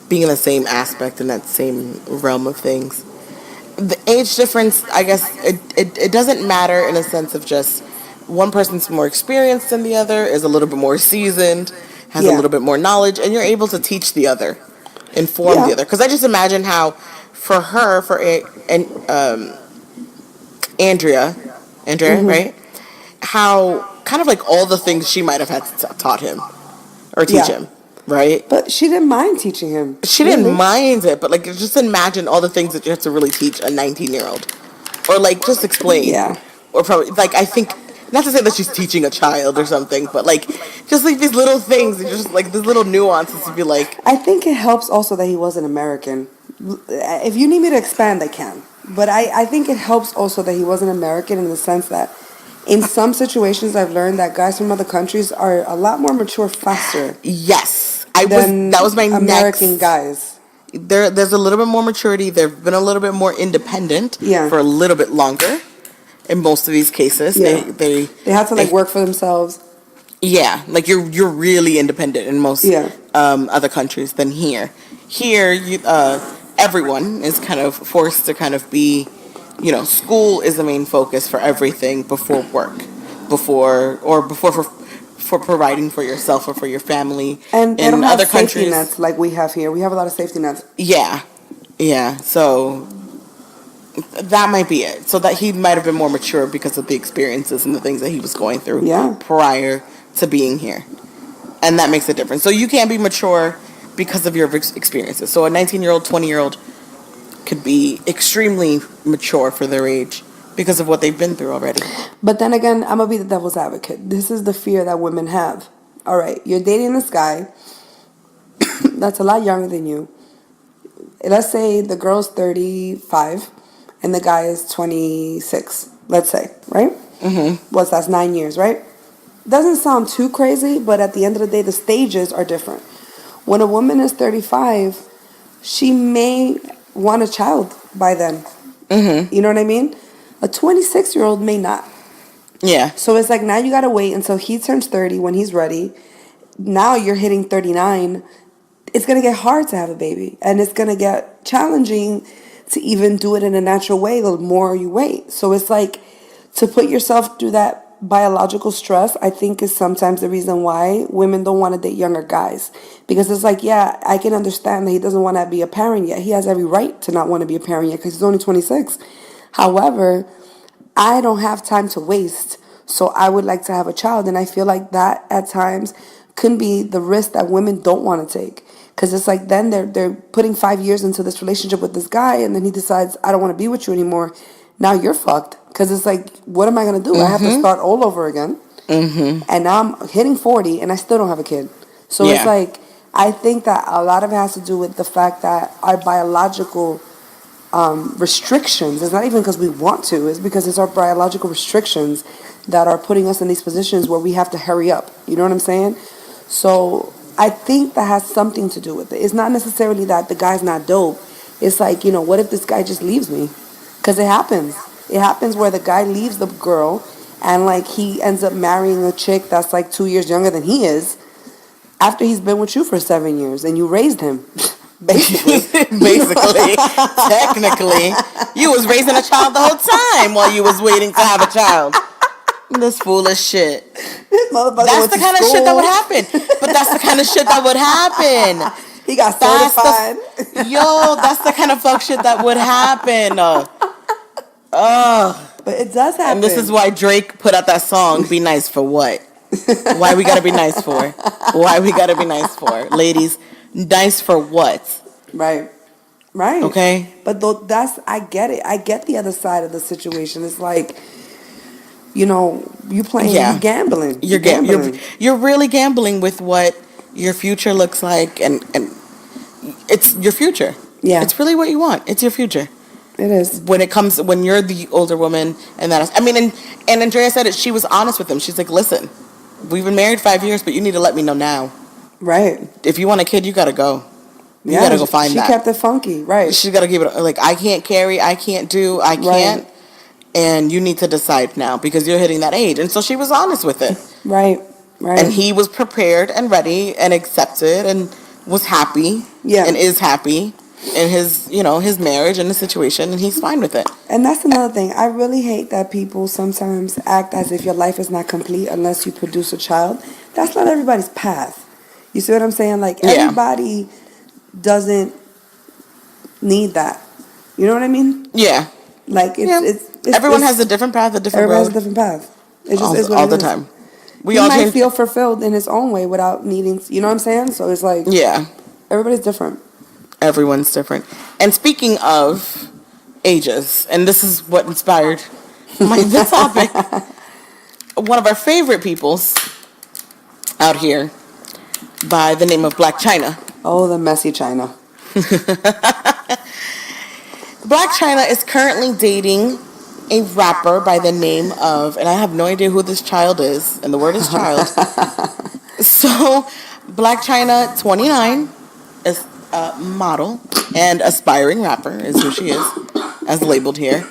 being in the same aspect in that same realm of things. The age difference, I guess, it doesn't matter in a sense of just one person's more experienced than the other, is a little bit more seasoned, has a little bit more knowledge, and you're able to teach the other, inform the other. Because I just imagine how, for her, Andrea, right? How kind of like all the things she might have had taught him or teach him, right? But she didn't mind teaching him. She didn't mind it, but like just imagine all the things that you have to really teach a 19-year-old, or like just explain. Yeah. Or probably like I think. Not to say that she's teaching a child or something, but like just like these little things, just like these little nuances to be like. I think it helps also that he wasn't American. If you need me to expand, I can. But I think it helps also that he wasn't American in the sense that in some situations I've learned that guys from other countries are a lot more mature faster. Yes. That was my American guys. There's a little bit more maturity. They've been a little bit more independent for a little bit longer. In most of these cases, they had to like work for themselves. Yeah, like you're really independent in most other countries than here. Here, everyone is kind of forced to kind of be, school is the main focus for everything before work, before for providing for yourself or for your family. And in other countries, safety nets like we have here. We have a lot of safety nets. Yeah, yeah. So that might be it. So that he might have been more mature because of the experiences and the things that he was going through prior to being here. And that makes a difference. So you can't be mature because of your experiences. So a 19-year-old, 20-year-old could be extremely mature for their age because of what they've been through already. But then again, I'm going to be the devil's advocate. This is the fear that women have. All right, you're dating this guy that's a lot younger than you. Let's say the girl's 35 and the guy is 26, let's say, right? Mm-hmm. That's 9 years, right? Doesn't sound too crazy, but at the end of the day, the stages are different. When a woman is 35, she may want a child by then. Mm-hmm. You know what I mean? A 26-year-old may not. Yeah. So it's like now you got to wait until he turns 30 when he's ready. Now you're hitting 39. It's going to get hard to have a baby. And it's going to get challenging to even do it in a natural way the more you wait. So it's like to put yourself through that biological stress, I think, is sometimes the reason why women don't want to date younger guys. Because it's like, yeah, I can understand that he doesn't want to be a parent yet. He has every right to not want to be a parent yet because he's only 26. However, I don't have time to waste. So I would like to have a child. And I feel like that at times can be the risk that women don't want to take. Because it's like then they're putting 5 years into this relationship with this guy, and then he decides, I don't want to be with you anymore. Now you're fucked. Because it's like, what am I going to do? Mm-hmm. I have to start all over again. Mm-hmm. And now I'm hitting 40, and I still don't have a kid. So it's like, I think that a lot of it has to do with the fact that our biological restrictions, it's not even because we want to, it's because it's our biological restrictions that are putting us in these positions where we have to hurry up. You know what I'm saying? So I think that has something to do with it. It's not necessarily that the guy's not dope. It's like, what if this guy just leaves me? Because it happens. It happens where the guy leaves the girl and like he ends up marrying a chick that's like 2 years younger than he is after he's been with you for 7 years and you raised him. Basically. Technically. You was raising a child the whole time while you was waiting to have a child. This foolish shit. That's the kind of shit that would happen. But that's the kind of shit that would happen. He got certified. That's the kind of fuck shit that would happen. But it does happen. And this is why Drake put out that song, Be Nice for What? Why we gotta be nice for? Why we gotta be nice for? Ladies, nice for what? Right. Right. Okay. But I get it. I get the other side of the situation. It's like, you playing, you gambling. You're gambling. You're really gambling with what your future looks like, and it's your future. Yeah. It's really what you want. It's your future. It is. When you're the older woman, and and Andrea said it, she was honest with him. She's like, listen, we've been married 5 years, but you need to let me know now. Right. If you want a kid, you gotta go. You gotta go find that. She kept it funky, right. She's gotta give it, like, I can't carry, I can't do, I can't. Right. And you need to decide now because you're hitting that age. And so she was honest with it. Right. Right. And he was prepared and ready and accepted and was happy. Yeah. And is happy in his marriage and the situation, and he's fine with it. And that's another thing. I really hate that people sometimes act as if your life is not complete unless you produce a child. That's not everybody's path. You see what I'm saying? Like, everybody doesn't need that. You know what I mean? Yeah. Like, everyone has a different path, a different road. Everyone has a different path. It just is what all it the is. time. He might feel fulfilled in his own way without needing, you know what I'm saying? So it's like, everybody's different. Everyone's different. And speaking of ages, and this is what inspired the topic, one of our favorite peoples out here by the name of Blac Chyna. Oh, the messy China. Blac Chyna is currently dating a rapper by the name of, and I have no idea who this child is, and the word is child. So, Blac Chyna, 29, is a model and aspiring rapper, is who she is, as labeled here,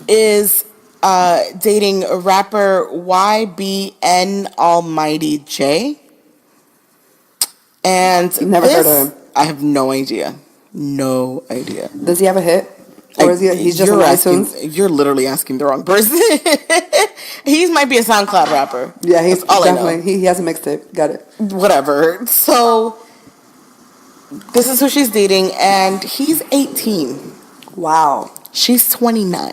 is dating rapper YBN Almighty J. And Never heard of him. I have no idea. No idea. Does he have a hit? Or is he's just on iTunes? You're literally asking the wrong person. He might be a SoundCloud rapper. Yeah, he's all definitely. He has a mixtape. Got it. Whatever. So, this is who she's dating, and he's 18. Wow. She's 29.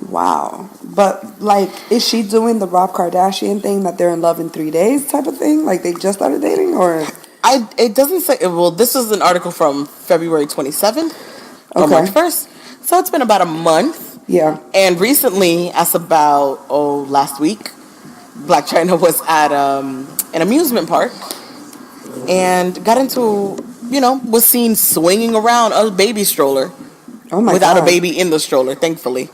Wow. But, like, is she doing the Rob Kardashian thing that they're in love in 3 days type of thing? Like, they just started dating, or? It doesn't say. Well, this is an article from February 27th or March 1st. So it's been about a month. Yeah. And recently, as about, last week, Blac Chyna was at an amusement park and got into, was seen swinging around a baby stroller. Oh my without God. a baby in the stroller, thankfully.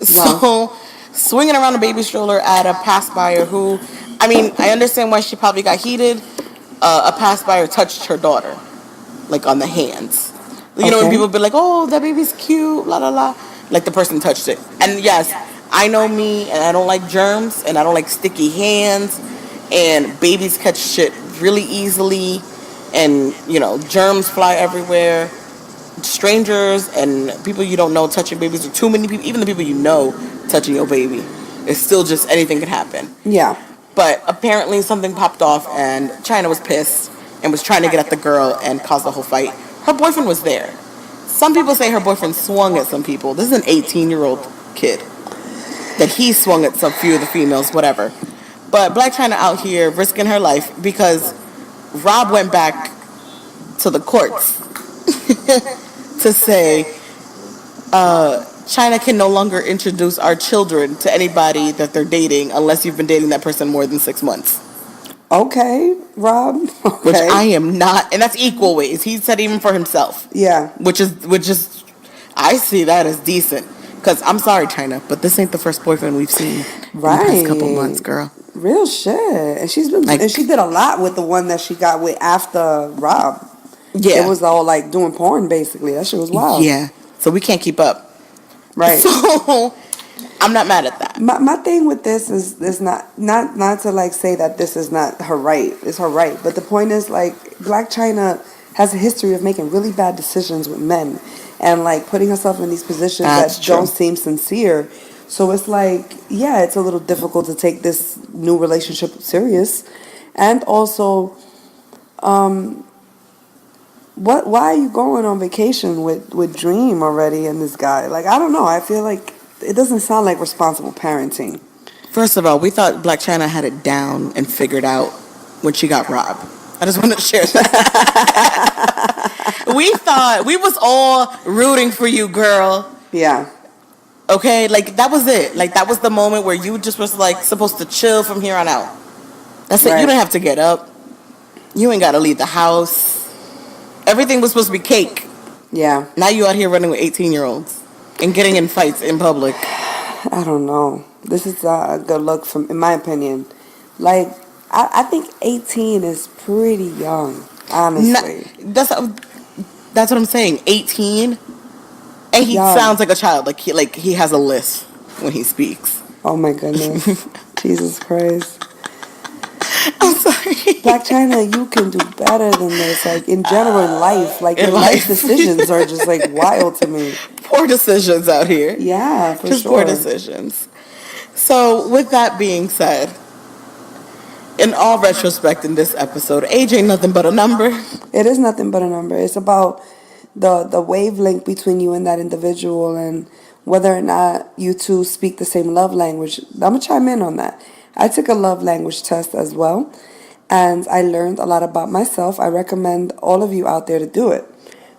Wow. So, swinging around a baby stroller at a pass-buyer who, I understand why she probably got heated. A pass-buyer touched her daughter, like on the hands. You know, when people be like, oh, that baby's cute, la la la. Like the person touched it. And yes, I know me, and I don't like germs, and I don't like sticky hands, and babies catch shit really easily, and, germs fly everywhere. Strangers and people you don't know touching babies, or too many people, even the people you know touching your baby. It's still just anything could happen. Yeah. But apparently something popped off, and Chyna was pissed and was trying to get at the girl and caused the whole fight. Her boyfriend was there. Some people say her boyfriend swung at some people. This is an 18-year-old kid. That he swung at some few of the females, whatever. But Blac Chyna out here risking her life because Rob went back to the courts to say Chyna can no longer introduce our children to anybody that they're dating unless you've been dating that person more than 6 months. Okay, Rob. Okay. Which I am not, and that's equal ways. He said even for himself. Yeah. Which is, I see that as decent. Because I'm sorry, Chyna, but this ain't the first boyfriend we've seen in the past couple months, girl. Real shit. And she's been, and she did a lot with the one that she got with after Rob. Yeah. It was all like doing porn, basically. That shit was wild. Yeah. So we can't keep up. Right. So I'm not mad at that. My thing with this is not to like say that this is not her right. It's her right. But the point is, like, Blac Chyna has a history of making really bad decisions with men and like putting herself in these positions that don't seem sincere. So it's like, yeah, it's a little difficult to take this new relationship serious. And also, why are you going on vacation with Dream already and this guy? Like, I don't know. I feel like it doesn't sound like responsible parenting. First of all, we thought Blac Chyna had it down and figured out when she got robbed. I just wanted to share that. We thought, we was all rooting for you, girl. Yeah. Okay? Like, that was it. Like, that was the moment where you just was, like, supposed to chill from here on out. That's it. Right. You didn't have to get up. You ain't got to leave the house. Everything was supposed to be cake. Yeah. Now you out here running with 18-year-olds and getting in fights in public. I don't know. This is a good look, in my opinion. Like, I think 18 is pretty young, honestly. That's what I'm saying. 18, and he sounds like a child. Like he has a lisp when he speaks. Oh my goodness, Jesus Christ! I'm sorry, Blac Chyna. You can do better than this. Like in general, in life, like your life decisions are just like wild to me. Poor decisions out here. Yeah, for just sure. Poor decisions. So, with that being said, in all retrospect in this episode, age ain't nothing but a number. It is nothing but a number. It's about the wavelength between you and that individual and whether or not you two speak the same love language. I'm going to chime in on that. I took a love language test as well, and I learned a lot about myself. I recommend all of you out there to do it.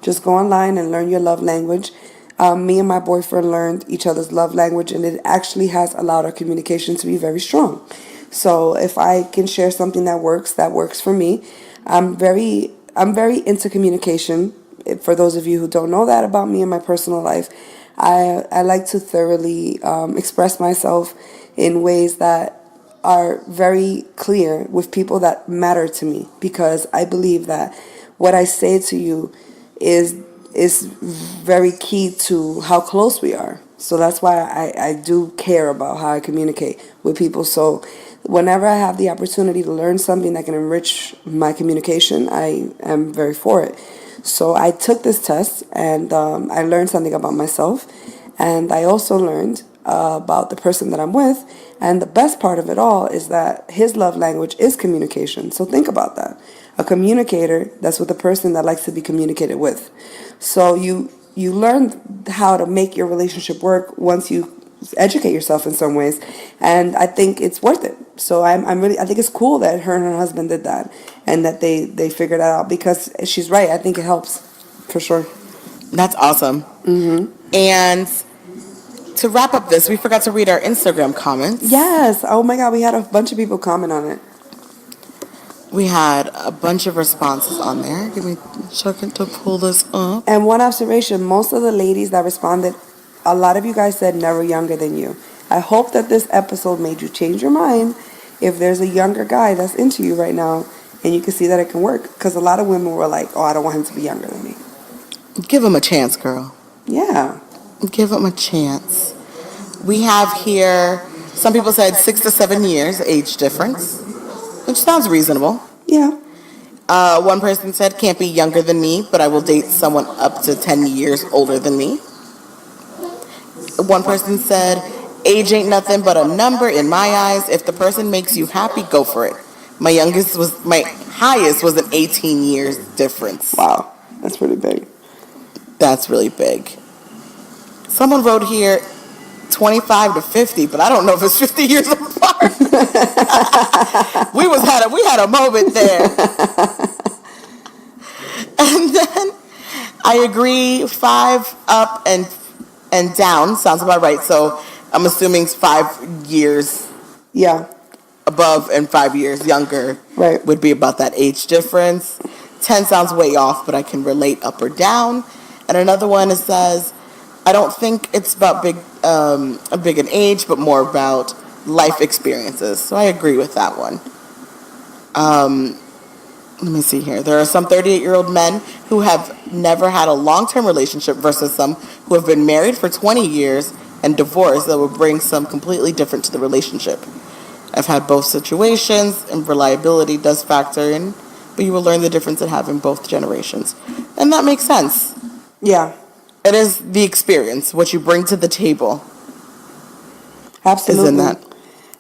Just go online and learn your love language. Me and my boyfriend learned each other's love language, and it actually has allowed our communication to be very strong. So if I can share something that works for me. I'm very into communication. For those of you who don't know that about me in my personal life, I like to thoroughly express myself in ways that are very clear with people that matter to me, because I believe that what I say to you is is very key to how close we are. So that's why I do care about how I communicate with people. So whenever I have the opportunity to learn something that can enrich my communication, I am very for it. So I took this test and I learned something about myself. And I also learned about the person that I'm with. And the best part of it all is that his love language is communication. So think about that. A communicator that's with a person that likes to be communicated with. So you learn how to make your relationship work once you educate yourself in some ways, and I think it's worth it. So I think it's cool that her and her husband did that, and that they figured that out, because she's right. I think it helps for sure. That's awesome. And to wrap up this, we forgot to read our Instagram comments. Yes. Oh my God, we had a bunch of people comment on it. We had a bunch of responses on there. Give me a second to pull this up. And one observation, most of the ladies that responded, a lot of you guys said never younger than you. I hope that this episode made you change your mind if there's a younger guy that's into you right now, and you can see that it can work. Because a lot of women were like, oh, I don't want him to be younger than me. Give him a chance, girl. Yeah. Give him a chance. We have here, some people said 6 to 7 years age difference, which sounds reasonable. Yeah. One person said, can't be younger than me, but I will date someone up to 10 years older than me. One person said, age ain't nothing but a number in my eyes. If the person makes you happy, go for it. My highest was an 18 years difference. Wow. That's pretty big. That's really big. Someone wrote here 25 to 50, but I don't know if it's 50 years apart. we had a moment there. And then I agree, 5 up and down sounds about right. So I'm assuming 5 years above and 5 years younger would be about that age difference. 10 sounds way off, but I can relate up or down. And another one, it says, I don't think it's about big in age, but more about life experiences. So I agree with that one. Let me see here. There are some 38-year-old men who have never had a long-term relationship versus some who have been married for 20 years and divorced that would bring some completely different to the relationship. I've had both situations, and reliability does factor in, but you will learn the difference in having both generations. And that makes sense. Yeah. It is the experience, what you bring to the table. Absolutely. Is in that.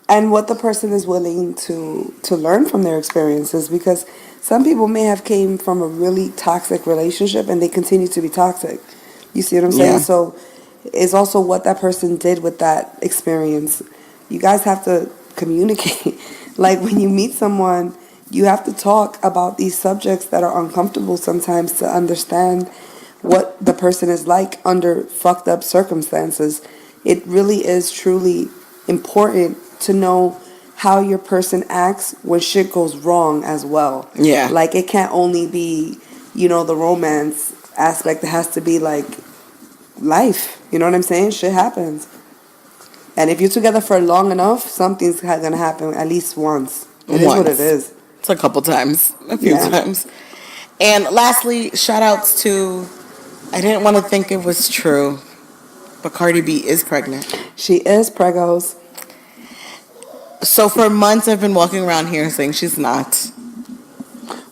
And what the person is willing to learn from their experiences, because some people may have came from a really toxic relationship and they continue to be toxic. You see what I'm saying? Yeah. So it's also what that person did with that experience. You guys have to communicate. Like when you meet someone, you have to talk about these subjects that are uncomfortable sometimes to understand what the person is like under fucked up circumstances. It really is truly important to know how your person acts when shit goes wrong as well. Yeah. Like it can't only be, the romance aspect. It has to be like life. You know what I'm saying? Shit happens. And if you're together for long enough, something's going to happen at least once. It is what it is. It's a couple times. A few times. And lastly, shout outs to, I didn't want to think it was true, but Cardi B is pregnant. She is pregos. So for months I've been walking around here saying she's not.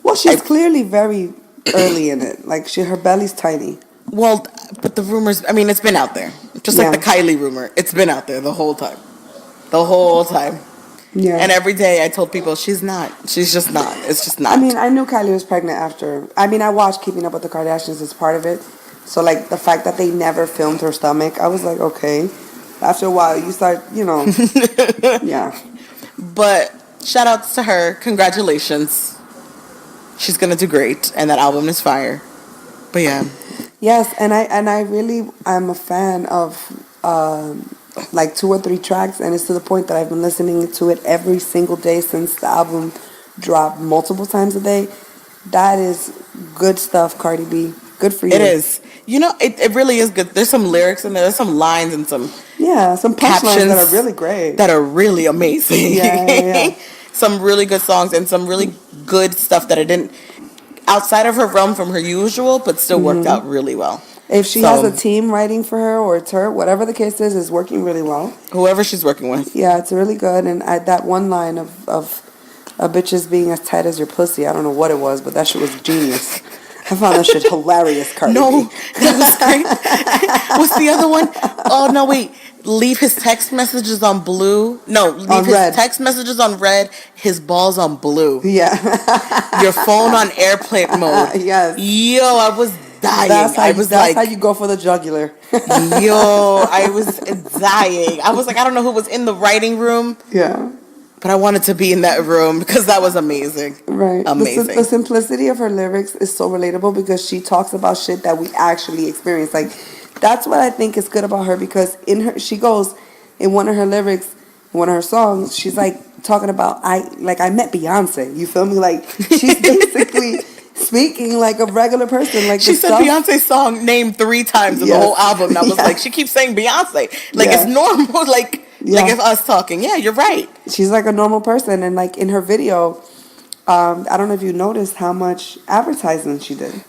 Well, she's clearly very early in it. Like her belly's tiny. Well, but the rumors, it's been out there. Just like the Kylie rumor. It's been out there the whole time. The whole time. Yeah. And every day I told people she's not. She's just not. It's just not. I knew Kylie was pregnant after. I watched Keeping Up with the Kardashians as part of it. So like the fact that they never filmed her stomach, I was like, okay. After a while, you start, yeah. But shout outs to her. Congratulations. She's going to do great. And that album is fire. But yeah. Yes, and I really am a fan of like 2 or 3 tracks, and it's to the point that I've been listening to it every single day since the album dropped multiple times a day. That is good stuff, Cardi B. Good for you. It is. It really is good. There's some lyrics in there. There's some lines and some some punchlines that are really great. That are really amazing. Yeah. Some really good songs and some really good stuff that outside of her realm from her usual, but still worked out really well. If she has a team writing for her, or it's her, whatever the case is working really well. Whoever she's working with. Yeah, it's really good. And that one line of bitches being as tight as your pussy, I don't know what it was, but that shit was genius. I found that shit hilarious, Cardi B. No, that was great. What's the other one? Oh, no, wait. Leave his text messages on blue. No, leave his red. text messages on red, his balls on blue. Yeah. Your phone on airplane mode. Yes. Yo, I was dying. That's how you go for the jugular. Yo, I was dying. I was like, I don't know who was in the writing room. Yeah. But I wanted to be in that room because that was amazing. Right. Amazing. The simplicity of her lyrics is so relatable because she talks about shit that we actually experience. Like, that's what I think is good about her, because she goes in one of her lyrics, one of her songs, she's like talking about I met Beyonce. You feel me? Like, she's basically speaking like a regular person. Like, she said Beyonce's song named 3 times in the whole album. And I was like, she keeps saying Beyonce. Like, it's normal. Like it's us talking. Yeah, you're right. She's like a normal person. And like in her video, I don't know if you noticed how much advertising she did.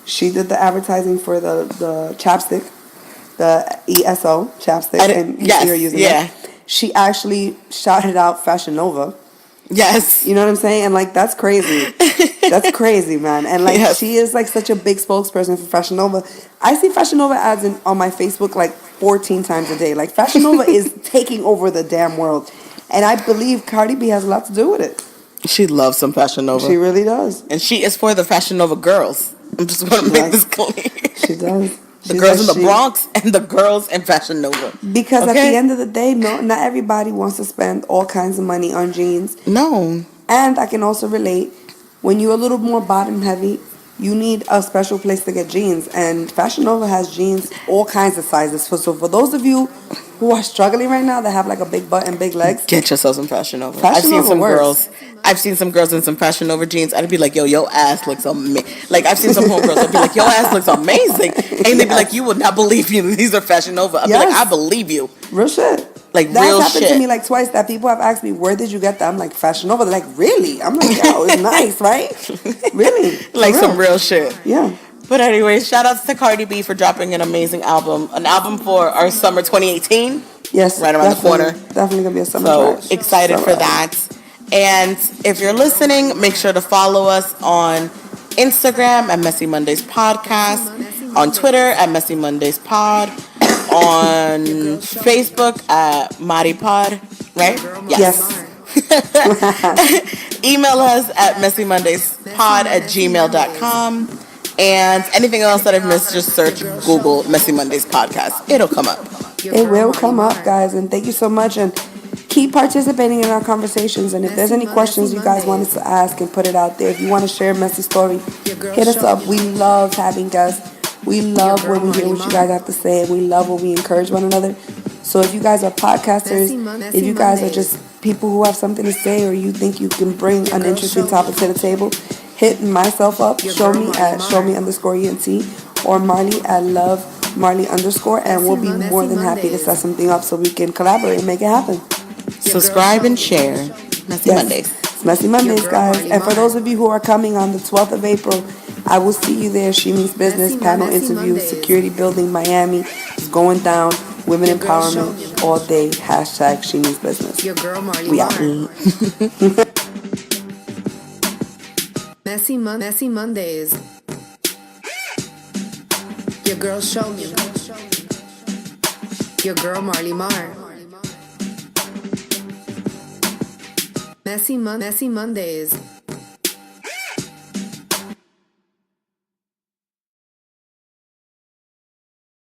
She did the advertising for the chapstick, the ESO chapstick, and you see her using it. She actually shouted out Fashion Nova. Yes. You know what I'm saying? And like, that's crazy. That's crazy, man. And like, she is like such a big spokesperson for Fashion Nova. I see Fashion Nova ads on my Facebook like 14 times a day. Like, Fashion Nova is taking over the damn world. And I believe Cardi B has a lot to do with it. She loves some Fashion Nova. She really does. And she is for the Fashion Nova girls. I'm just going to make this clear. She does. The girls in the Bronx and the girls in Fashion Nova. Because at the end of the day, not everybody wants to spend all kinds of money on jeans. No. And I can also relate, when you're a little more bottom heavy, you need a special place to get jeans. And Fashion Nova has jeans all kinds of sizes. So for those of you who are struggling right now, that have like a big butt and big legs, get yourself some Fashion Nova. I've seen some girls in some Fashion Nova jeans. I'd be like, yo, your ass looks amazing. Like, I've seen some homegirls. I'd be like, your ass looks amazing. And they'd be like, you would not believe me. These are Fashion Nova. I'd be like, I believe you. Real shit. Like, that's real happened to me like twice, that people have asked me, where did you get that? I'm like, Fashion Nova. They're like, really? I'm like, yo, it's nice, right? Really? Like some real shit. Yeah. But anyway, shout outs to Cardi B for dropping an amazing album. An album for our summer 2018. Yes. Right around the corner. Definitely going to be a summer So excited for that. And if you're listening, make sure to follow us on Instagram at Messy Mondays Podcast, on Twitter at Messy Mondays Pod, on Facebook at Mari Pod, right? Yes. Email us at messymondayspod@gmail.com. And anything else that I've missed, just search Google Messy Mondays Podcast. It'll come up. It will come up, guys. And thank you so much. And keep participating in our conversations. And if there's any questions you guys want us to ask, and put it out there. If you want to share a messy story, hit us up. We love having guests. We love when we hear what you guys have to say. And we love when we encourage one another. So if you guys are podcasters, if you guys are just people who have something to say, or you think you can bring an interesting topic to the table, hit myself up, show me at showme_ENT, or Marley at lovemarley_, and we'll be more than happy to set something up so we can collaborate and make it happen. Subscribe and share Messy Mondays. It's Messy Mondays, guys. And for those of you who are coming on the 12th of April, I will see you there. She Means Business, panel interview, security building, Miami. It's going down. Women empowerment all day. Hashtag She Means Business. Your girl Marley We out. Messy Mondays. Your girl Show Me. Your girl Marley Mar. Messy Mondays.